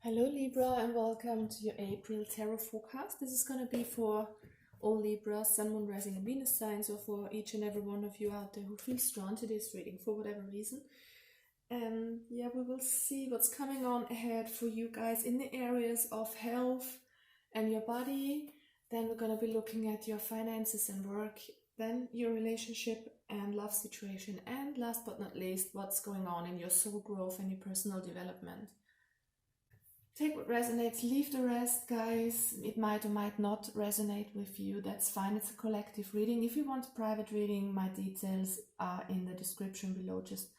Hello Libra and welcome to your April tarot forecast. This is going to be for all Libra, Sun, Moon, Rising and Venus signs, or for each and every one of you out there who feels drawn to this reading for whatever reason. And yeah, we will see what's coming on ahead for you guys in the areas of health and your body. Then we're going to be looking at your finances and work, then your relationship and love situation, and last but not least, what's going on in your soul growth and your personal development. Take what resonates, leave the rest, guys. It might or might not resonate with you. That's fine. It's a collective reading. If you want a private reading, my details are in the description below. Just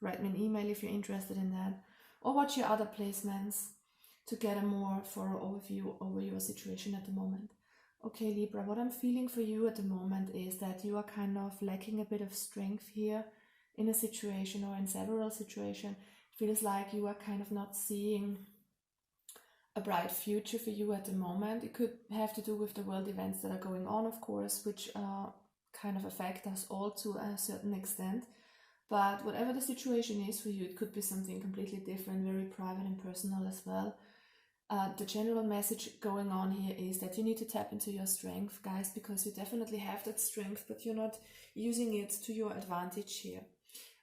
write me an email if you're interested in that. Or watch your other placements to get a more thorough overview over your situation at the moment. Okay, Libra, what I'm feeling for you at the moment is that you are kind of lacking a bit of strength here in a situation or in several situations. It feels like you are kind of not seeing a bright future for you at the moment. It could have to do with the world events that are going on, of course, which kind of affect us all to a certain extent. But whatever the situation is for you, it could be something completely different, very private and personal as well. The general message going on here is that you need to tap into your strength, guys, because you definitely have that strength, but you're not using it to your advantage here.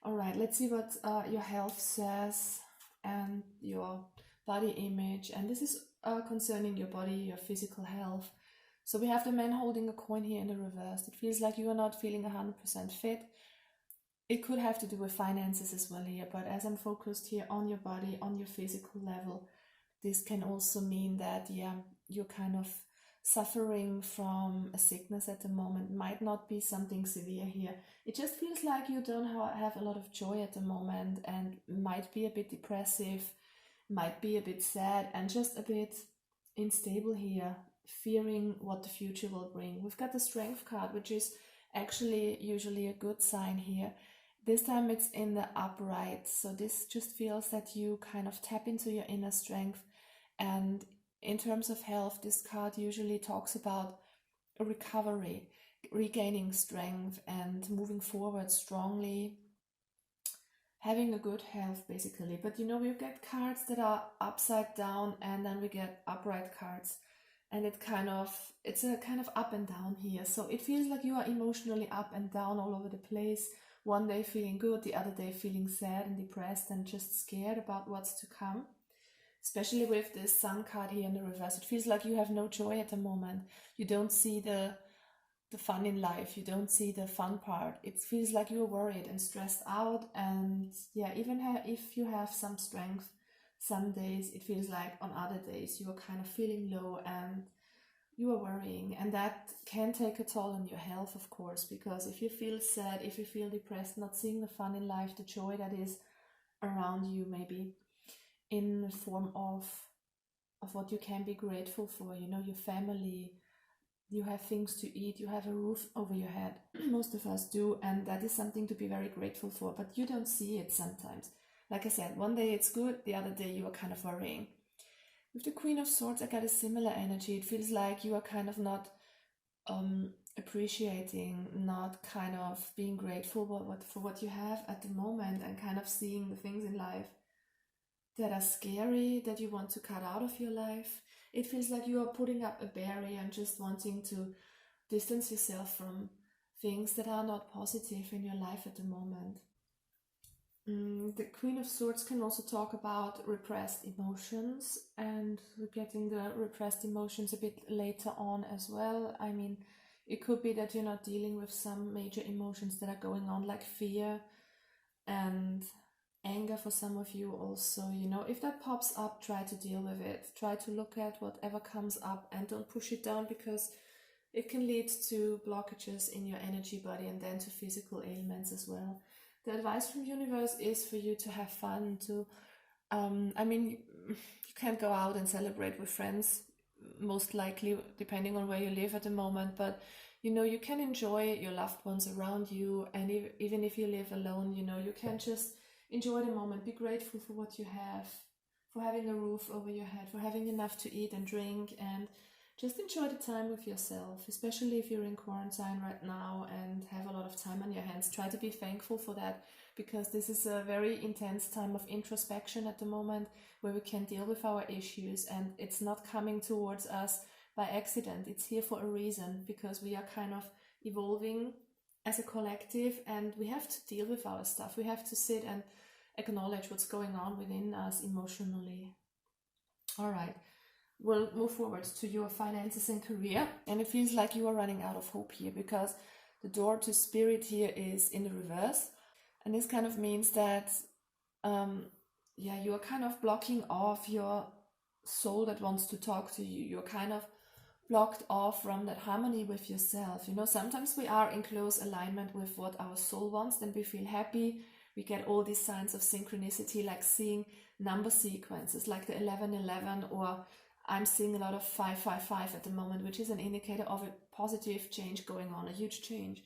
All right, let's see what your health says and your body image, and this is concerning your body, your physical health. So we have the man holding a coin here in the reverse. It feels like you are not feeling 100% fit. It could have to do with finances as well here, but as I'm focused here on your body, on your physical level, this can also mean that, yeah, you're kind of suffering from a sickness at the moment. Might not be something severe here. It just feels like you don't have a lot of joy at the moment and might be a bit depressive, might be a bit sad and just a bit unstable here, fearing what the future will bring. We've got the Strength card, which is actually usually a good sign here. This time it's in the upright, so this just feels that you kind of tap into your inner strength. And in terms of health, this card usually talks about a recovery, regaining strength and moving forward strongly, having a good health basically. But you know, we get cards that are upside down and then we get upright cards, and it's a kind of up and down here. So it feels like you are emotionally up and down all over the place. One day feeling good, the other day feeling sad and depressed and just scared about what's to come. Especially with this Sun card here in the reverse, it feels like you have no joy at the moment. You don't see the fun in life, you don't see the fun part. It feels like you're worried and stressed out, and yeah, even if you have some strength some days, it feels like on other days you are kind of feeling low and you are worrying, and that can take a toll on your health, of course, because if you feel sad, if you feel depressed, not seeing the fun in life, the joy that is around you, maybe in the form of what you can be grateful for, you know, your family, you have things to eat, you have a roof over your head. Most of us do, and that is something to be very grateful for, but you don't see it sometimes. Like I said, one day it's good, the other day you are kind of worrying. With the Queen of Swords, I got a similar energy. It feels like you are kind of not appreciating, not kind of being grateful for what you have at the moment, and kind of seeing the things in life that are scary, that you want to cut out of your life. It feels like you are putting up a barrier and just wanting to distance yourself from things that are not positive in your life at the moment. The Queen of Swords can also talk about repressed emotions, and we're getting the repressed emotions a bit later on as well. I mean, it could be that you're not dealing with some major emotions that are going on, like fear and anger for some of you also. You know, if that pops up, try to deal with it. Try to look at whatever comes up and don't push it down, because it can lead to blockages in your energy body and then to physical ailments as well. The advice from universe is for you to have fun, to I mean, you can't go out and celebrate with friends, most likely, depending on where you live at the moment, but you know, you can enjoy your loved ones around you, and even if you live alone, you know, you can just enjoy the moment, be grateful for what you have, for having a roof over your head, for having enough to eat and drink, and just enjoy the time with yourself, especially if you're in quarantine right now and have a lot of time on your hands. Try to be thankful for that, because this is a very intense time of introspection at the moment where we can deal with our issues, and it's not coming towards us by accident. It's here for a reason, because we are kind of evolving as a collective, and we have to deal with our stuff. We have to sit and acknowledge what's going on within us emotionally. All right, we'll move forward to your finances and career, and it feels like you are running out of hope here, because the door to spirit here is in the reverse, and this kind of means that you are kind of blocking off your soul that wants to talk to you. You're kind of blocked off from that harmony with yourself. You know, sometimes we are in close alignment with what our soul wants, then we feel happy. We get all these signs of synchronicity, like seeing number sequences like the 1111, or I'm seeing a lot of 555 at the moment, which is an indicator of a positive change going on, a huge change.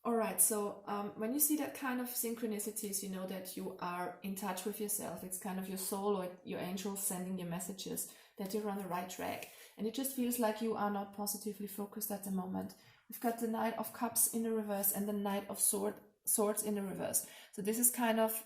All right, so when you see that kind of synchronicities, you know that you are in touch with yourself. It's kind of your soul or your angels sending you messages that you're on the right track. And it just feels like you are not positively focused at the moment. We've got the Knight of Cups in the reverse and the Knight of Swords in the reverse. So this is kind of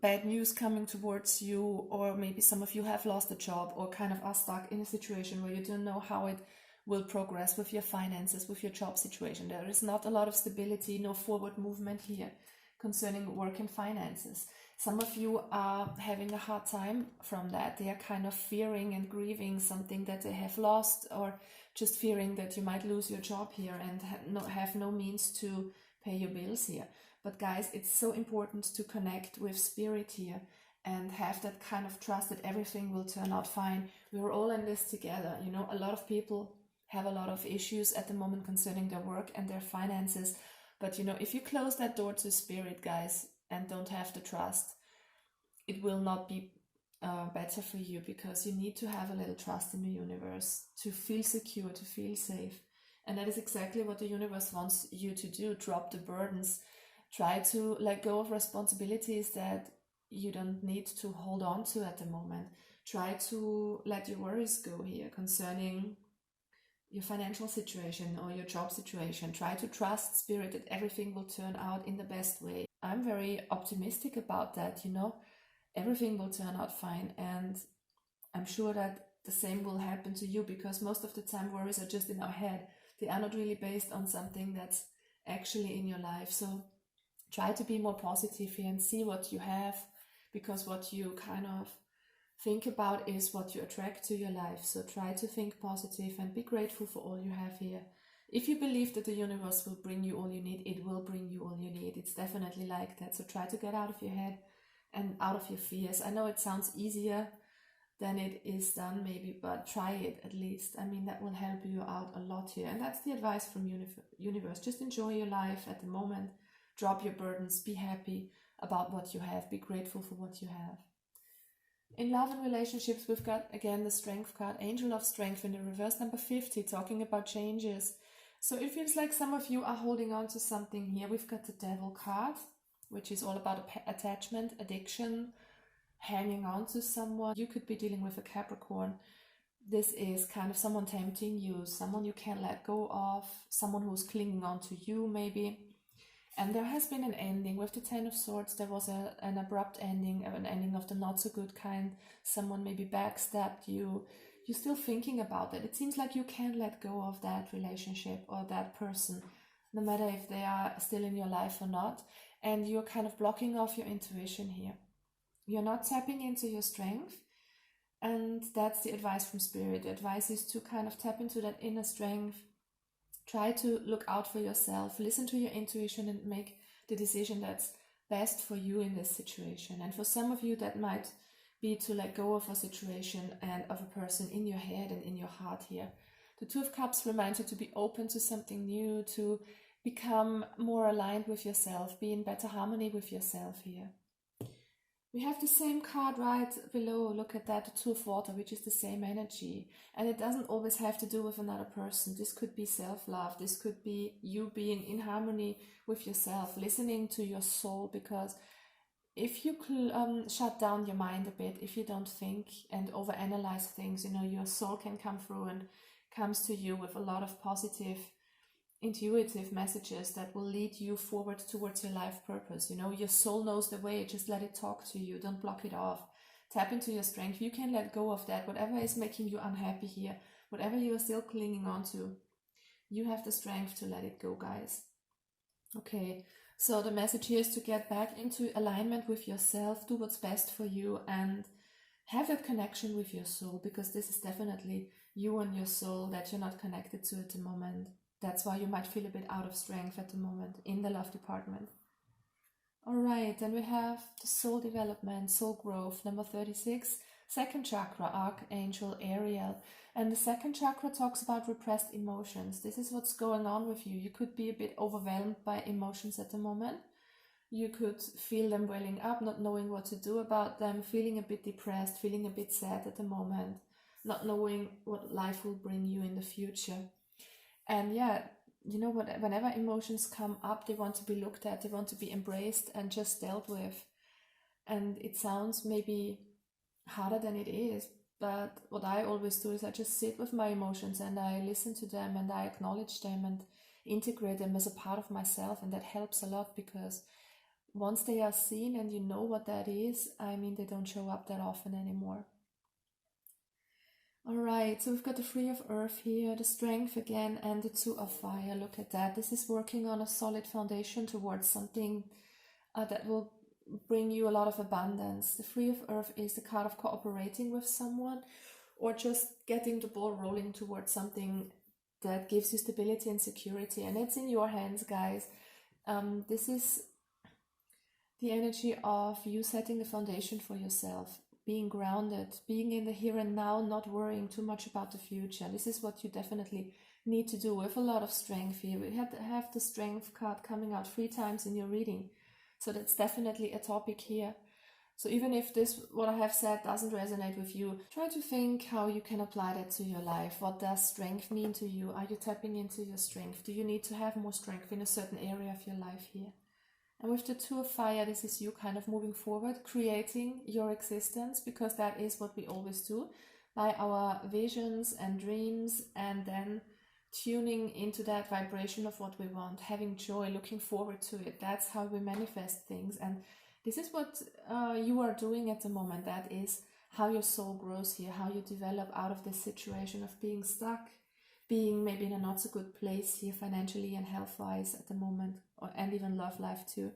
bad news coming towards you, or maybe some of you have lost a job or kind of are stuck in a situation where you don't know how it will progress with your finances, with your job situation. There is not a lot of stability, no forward movement here concerning work and finances. Some of you are having a hard time from that. They are kind of fearing and grieving something that they have lost, or just fearing that you might lose your job here and have no means to pay your bills here. But guys, it's so important to connect with spirit here and have that kind of trust that everything will turn out fine. We're all in this together. You know, a lot of people have a lot of issues at the moment concerning their work and their finances. But you know, if you close that door to spirit, guys, and don't have the trust, it will not be better for you, because you need to have a little trust in the universe to feel secure, to feel safe. And that is exactly what the universe wants you to do. Drop the burdens. Try to let go of responsibilities that you don't need to hold on to at the moment. Try to let your worries go here concerning your financial situation or your job situation. Try to trust spirit that everything will turn out in the best way. I'm very optimistic about that, you know. Everything will turn out fine, and I'm sure that the same will happen to you, because most of the time worries are just in our head. They are not really based on something that's actually in your life. So try to be more positive here and see what you have, because what you kind of think about is what you attract to your life. So try to think positive and be grateful for all you have here. If you believe that the universe will bring you all you need, it will bring you all you need. It's definitely like that. So try to get out of your head and out of your fears. I know it sounds easier than it is done maybe, but try it at least. I mean, that will help you out a lot here. And that's the advice from universe. Just enjoy your life at the moment. Drop your burdens. Be happy about what you have. Be grateful for what you have. In love and relationships, we've got, again, the Strength card, Angel of Strength in the reverse, number 50, talking about changes. So it feels like some of you are holding on to something here. We've got the Devil card, which is all about attachment, addiction, hanging on to someone. You could be dealing with a Capricorn. This is kind of someone tempting you, someone you can't let go of, someone who's clinging on to you maybe. And there has been an ending. With the Ten of Swords, there was an abrupt ending, an ending of the not so good kind. Someone maybe backstabbed you. You're still thinking about it. It seems like you can't let go of that relationship or that person, no matter if they are still in your life or not. And you're kind of blocking off your intuition here. You're not tapping into your strength. And that's the advice from Spirit. The advice is to kind of tap into that inner strength. Try to look out for yourself, listen to your intuition, and make the decision that's best for you in this situation. And for some of you, that might be to let go of a situation and of a person in your head and in your heart here. The Two of Cups reminds you to be open to something new, to become more aligned with yourself, be in better harmony with yourself here. We have the same card right below. Look at that, the Two of Water, which is the same energy. And it doesn't always have to do with another person. This could be self-love. This could be you being in harmony with yourself, listening to your soul. Because if you shut down your mind a bit, if you don't think and overanalyze things, you know, your soul can come through and comes to you with a lot of positive intuitive messages that will lead you forward towards your life purpose. You know, your soul knows the way, just let it talk to you, don't block it off. Tap into your strength. You can let go of that, whatever is making you unhappy here, whatever you are still clinging on to, you have the strength to let it go, guys. Okay, so the message here is to get back into alignment with yourself, do what's best for you, and have that connection with your soul, because this is definitely you and your soul that you're not connected to at the moment. That's why you might feel a bit out of strength at the moment in the love department. Alright, then we have the soul development, soul growth, number 36, second chakra, Archangel Ariel. And the second chakra talks about repressed emotions. This is what's going on with you. You could be a bit overwhelmed by emotions at the moment. You could feel them welling up, not knowing what to do about them, feeling a bit depressed, feeling a bit sad at the moment, not knowing what life will bring you in the future. And yeah, you know what, whenever emotions come up, they want to be looked at, they want to be embraced and just dealt with. And it sounds maybe harder than it is, but what I always do is I just sit with my emotions and I listen to them and I acknowledge them and integrate them as a part of myself, and that helps a lot, because once they are seen and you know what that is, I mean, they don't show up that often anymore. Alright, so we've got the Three of Earth here, the Strength again, and the Two of Fire. Look at that. This is working on a solid foundation towards something that will bring you a lot of abundance. The Three of Earth is the card of cooperating with someone, or just getting the ball rolling towards something that gives you stability and security. And it's in your hands, guys. This is the energy of you setting the foundation for yourself, being grounded, being in the here and now, not worrying too much about the future. This is what you definitely need to do with a lot of strength here. We have the Strength card coming out 3 times in your reading. So that's definitely a topic here. So even if what I have said doesn't resonate with you, try to think how you can apply that to your life. What does strength mean to you? Are you tapping into your strength? Do you need to have more strength in a certain area of your life here? And with the Two of Fire, this is you kind of moving forward, creating your existence, because that is what we always do, by our visions and dreams, and then tuning into that vibration of what we want, having joy, looking forward to it. That's how we manifest things. And this is what you are doing at the moment. That is how your soul grows here, how you develop out of this situation of being stuck, being maybe in a not so good place here financially and health-wise at the moment, and even love life too.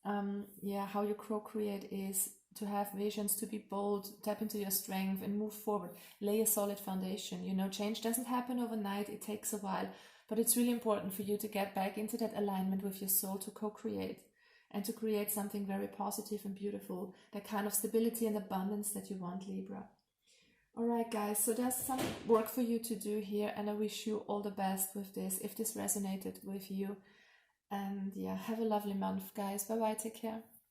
How you co-create is to have visions, to be bold, tap into your strength and move forward, lay a solid foundation. You know, change doesn't happen overnight, it takes a while, but it's really important for you to get back into that alignment with your soul, to co-create and to create something very positive and beautiful, that kind of stability and abundance that you want, Libra. Alright guys, so there's some work for you to do here, and I wish you all the best with this, if this resonated with you. And yeah, have a lovely month, guys. Bye bye, take care.